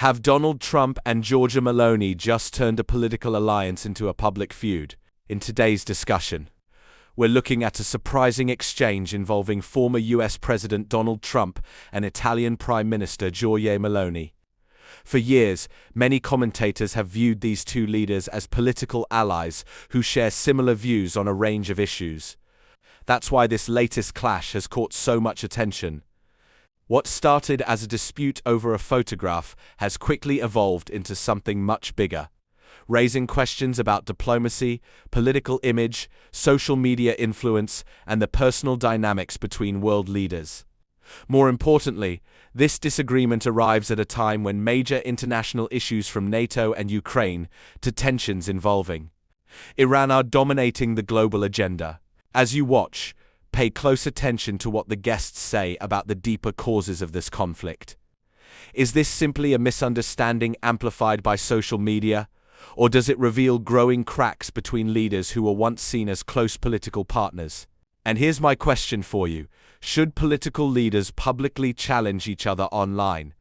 Have Donald Trump and Giorgia Meloni just turned a political alliance into a public feud? In today's discussion, we're looking at a surprising exchange involving former US President Donald Trump and Italian Prime Minister Giorgia Meloni. For years, many commentators have viewed these two leaders as political allies who share similar views on a range of issues. That's why this latest clash has caught so much attention. What started as a dispute over a photograph has quickly evolved into something much bigger, raising questions about diplomacy, political image, social media influence, and the personal dynamics between world leaders. More importantly, this disagreement arrives at a time when major international issues from NATO and Ukraine to tensions involving Iran are dominating the global agenda. As you watch, pay close attention to what the guests say about the deeper causes of this conflict. Is this simply a misunderstanding amplified by social media, or does it reveal growing cracks between leaders who were once seen as close political partners? And here's my question for you. Should political leaders publicly challenge each other online?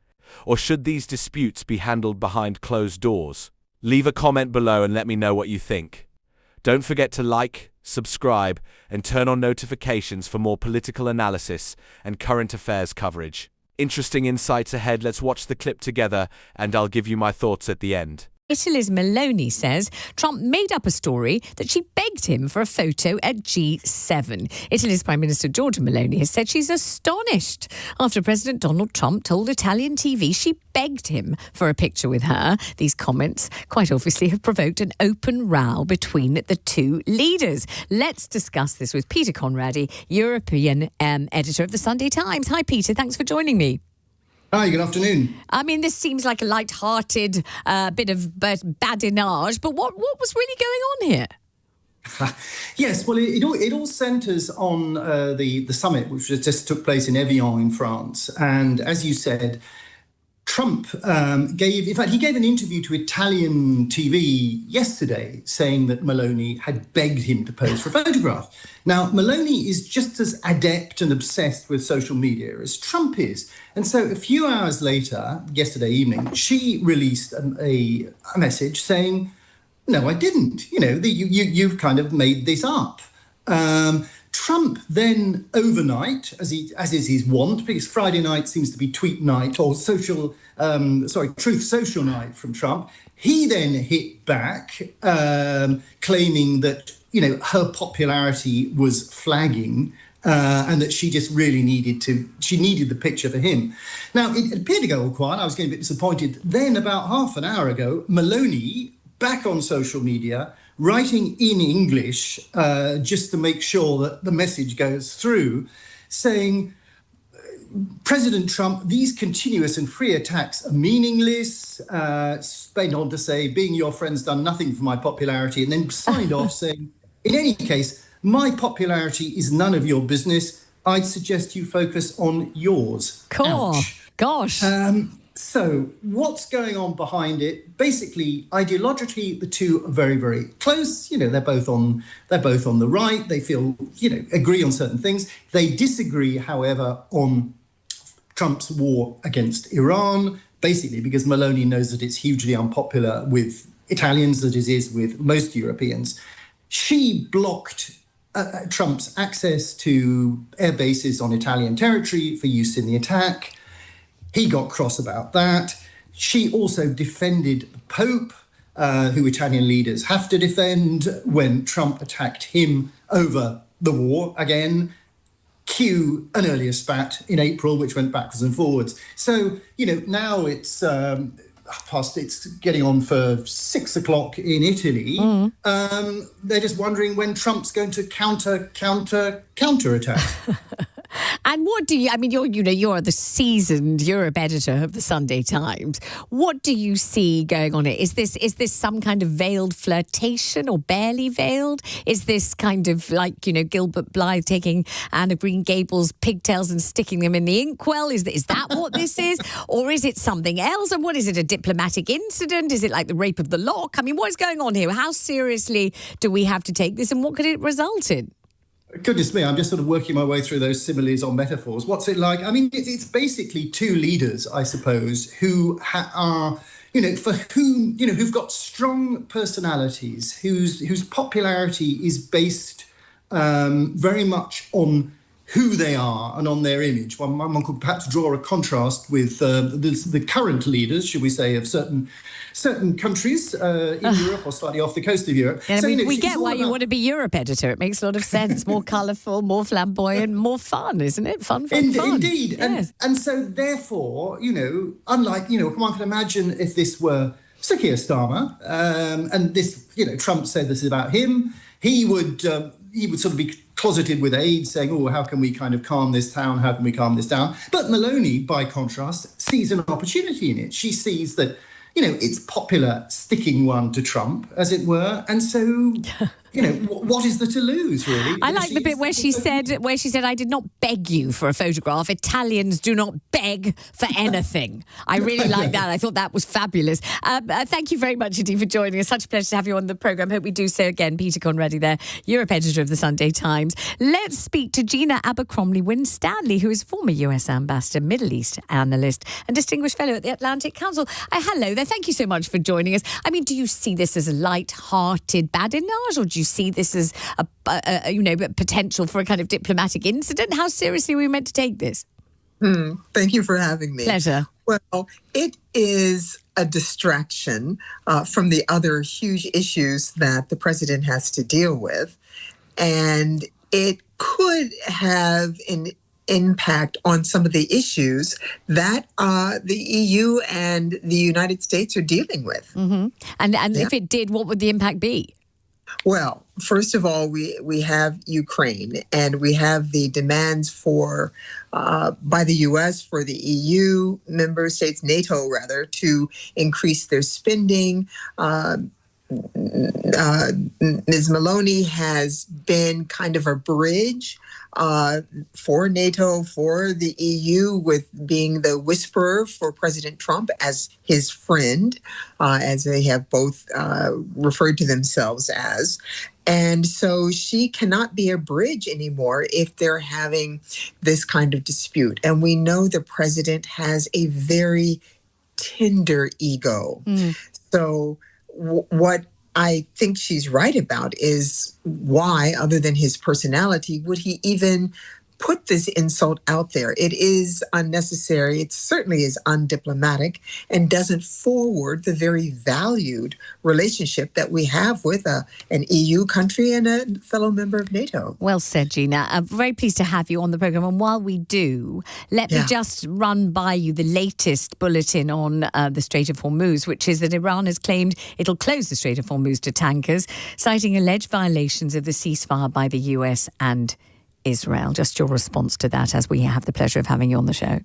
Or should these disputes be handled behind closed doors? Leave a comment below and let me know what you think. Don't forget to like, subscribe, and turn on notifications for more political analysis and current affairs coverage. Interesting insights ahead. Let's watch the clip together, and I'll give you my thoughts at the end. Italy's Meloni says Trump made up a story that she begged him for a photo at G7. Italy's Prime Minister Giorgia Meloni has said she's astonished after President Donald Trump told Italian TV she begged him for a picture with her. These comments quite obviously have provoked an open row between the two leaders. Let's discuss this with Peter Conradi, European editor of the Sunday Times. Hi, Peter. Thanks for joining me. Hi, good afternoon. I mean, this seems like a light-hearted bit of badinage, but what was really going on here? Yes, well, it all centres on the summit, which just took place in Evian in France. And as you said, Trump gave an interview to Italian TV yesterday saying that Meloni had begged him to pose for a photograph. Now, Meloni is just as adept and obsessed with social media as Trump is. And so a few hours later, yesterday evening, she released a message saying, no, I didn't. You've kind of made this up. Trump then overnight, as is his wont, because Friday night seems to be tweet night or truth social night from Trump, he then hit back, claiming that, her popularity was flagging and that she just really needed the picture for him. Now, it appeared to go all quiet. I was getting a bit disappointed. Then about half an hour ago, Meloni, back on social media, writing in English just to make sure that the message goes through, saying, President Trump, these continuous and free attacks are meaningless. Went on to say, being your friend's done nothing for my popularity, and then signed off saying, in any case, my popularity is none of your business. I'd suggest you focus on yours. Cool. Ouch. Gosh. So what's going on behind it? Basically, ideologically, the two are very, very close. They're both on the right. They feel, agree on certain things. They disagree, however, on Trump's war against Iran, basically because Meloni knows that it's hugely unpopular with Italians, as it is with most Europeans. She blocked Trump's access to air bases on Italian territory for use in the attack. He got cross about that. She also defended the Pope, who Italian leaders have to defend when Trump attacked him over the war again. Cue an earlier spat in April, which went backwards and forwards. So, now it's getting on for 6 o'clock in Italy. They're just wondering when Trump's going to counter-attack. And what do you, you're the seasoned Europe editor of the Sunday Times. What do you see going on here? Is this some kind of veiled flirtation or barely veiled? Is this kind of like, Gilbert Blythe taking Anna Green Gables' pigtails and sticking them in the inkwell? Is that what this is? Or is it something else? And what is it, a diplomatic incident? Is it like the rape of the lock? What is going on here? How seriously do we have to take this and what could it result in? Goodness me, I'm just sort of working my way through those similes or metaphors. What's it like? I mean, it's basically two leaders, I suppose, who are, for whom, who've got strong personalities, whose popularity is based very much on who they are and on their image. One could perhaps draw a contrast with the current leaders, should we say, of certain countries in Europe or slightly off the coast of Europe. Yeah, so, we get why you want to be Europe editor. It makes a lot of sense. More colourful, more flamboyant, more fun, isn't it? Fun. Indeed. Yes. And so therefore, unlike, one can imagine if this were Sir Keir Starmer, and this, Trump said this is about him, he would sort of be closeted with aides saying, oh, how can we kind of calm this down? How can we calm this down? But Meloni, by contrast, sees an opportunity in it. She sees that, it's popular sticking one to Trump, as it were. And so, what is there to lose, really? I like the bit where she said, I did not beg you for a photograph. Italians do not beg for anything. I really like that. I thought that was fabulous. Thank you very much indeed for joining us. Such a pleasure to have you on the programme. Hope we do so again. Peter Conradi there, Europe editor of the Sunday Times. Let's speak to Gina Abercrombie-Winstanley, who is former US ambassador, Middle East analyst and distinguished fellow at the Atlantic Council. Hello there. Thank you so much for joining us. I mean, do you see this as a light-hearted badinage, or do you see this as a potential for a kind of diplomatic incident? How seriously are we meant to take this? Thank you for having me. Pleasure. Well, it is a distraction from the other huge issues that the president has to deal with. And it could have an impact on some of the issues that the EU and the United States are dealing with. Mm-hmm. And if it did, what would the impact be? Well, first of all, we have Ukraine, and we have the demands for by the U.S. for the EU member states, NATO rather, to increase their spending. Ms. Meloni has been kind of a bridge for NATO, for the EU, with being the whisperer for President Trump as his friend, as they have both referred to themselves as. And so she cannot be a bridge anymore if they're having this kind of dispute. And we know the president has a very tender ego. So what I think she's right about is why, other than his personality, would he even put this insult out there? It is unnecessary. It certainly is undiplomatic and doesn't forward the very valued relationship that we have with an EU country and a fellow member of NATO. Well said, Gina. I'm very pleased to have you on the programme. And while we do, let me just run by you the latest bulletin on the Strait of Hormuz, which is that Iran has claimed it'll close the Strait of Hormuz to tankers, citing alleged violations of the ceasefire by the US and Israel. Just your response to that, as we have the pleasure of having you on the show.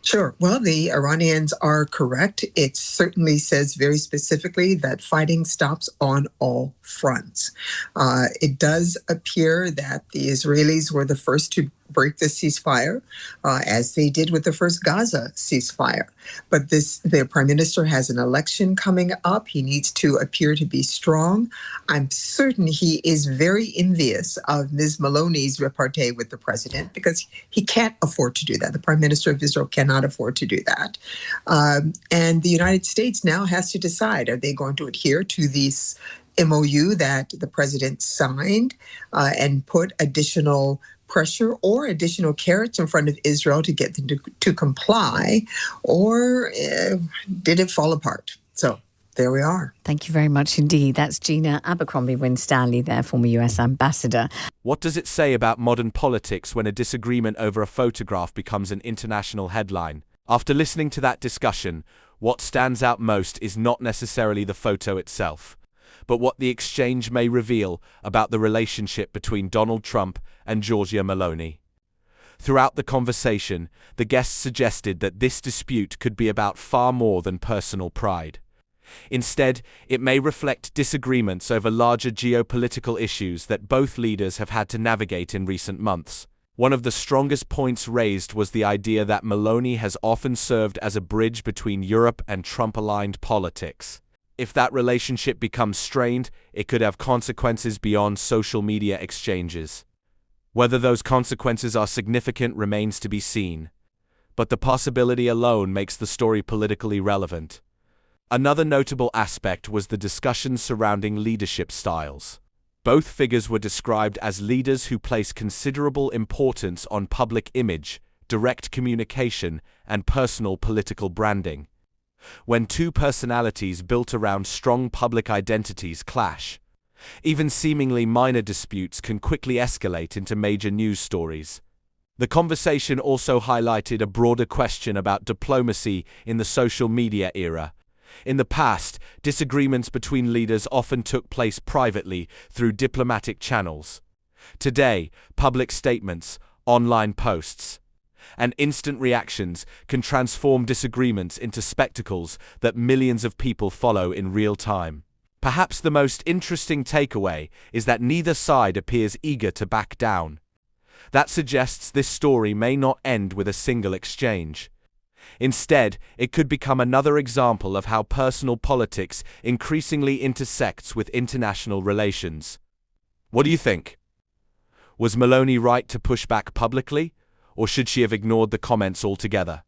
Sure. Well, the Iranians are correct. It certainly says very specifically that fighting stops on all fronts. It does appear that the Israelis were the first to break the ceasefire, as they did with the first Gaza ceasefire. But the prime minister has an election coming up. He needs to appear to be strong. I'm certain he is very envious of Ms. Meloni's repartee with the president, because he can't afford to do that. The prime minister of Israel cannot afford to do that. And the United States now has to decide, are they going to adhere to this MOU that the president signed and put additional pressure or additional carrots in front of Israel to get them to comply, or did it fall apart? So there we are. Thank you very much indeed. That's Gina Abercrombie-Winstanley there, former US ambassador. What does it say about modern politics when a disagreement over a photograph becomes an international headline? After listening to that discussion, what stands out most is not necessarily the photo itself, but what the exchange may reveal about the relationship between Donald Trump and Giorgia Meloni. Throughout the conversation, the guests suggested that this dispute could be about far more than personal pride. Instead, it may reflect disagreements over larger geopolitical issues that both leaders have had to navigate in recent months. One of the strongest points raised was the idea that Meloni has often served as a bridge between Europe and Trump-aligned politics. If that relationship becomes strained, it could have consequences beyond social media exchanges. Whether those consequences are significant remains to be seen, but the possibility alone makes the story politically relevant. Another notable aspect was the discussion surrounding leadership styles. Both figures were described as leaders who place considerable importance on public image, direct communication, and personal political branding. When two personalities built around strong public identities clash, even seemingly minor disputes can quickly escalate into major news stories. The conversation also highlighted a broader question about diplomacy in the social media era. In the past, disagreements between leaders often took place privately through diplomatic channels. Today, public statements, online posts, and instant reactions can transform disagreements into spectacles that millions of people follow in real time. Perhaps the most interesting takeaway is that neither side appears eager to back down. That suggests this story may not end with a single exchange. Instead, it could become another example of how personal politics increasingly intersects with international relations. What do you think? Was Meloni right to push back publicly, or should she have ignored the comments altogether?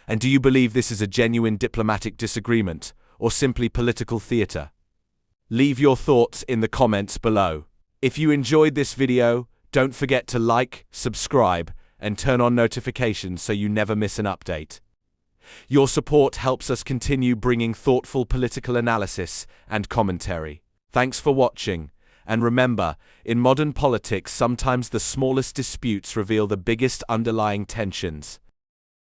And do you believe this is a genuine diplomatic disagreement, or simply political theater? Leave your thoughts in the comments below. If you enjoyed this video, don't forget to like, subscribe, and turn on notifications so you never miss an update. Your support helps us continue bringing thoughtful political analysis and commentary. Thanks for watching, and remember, in modern politics sometimes the smallest disputes reveal the biggest underlying tensions.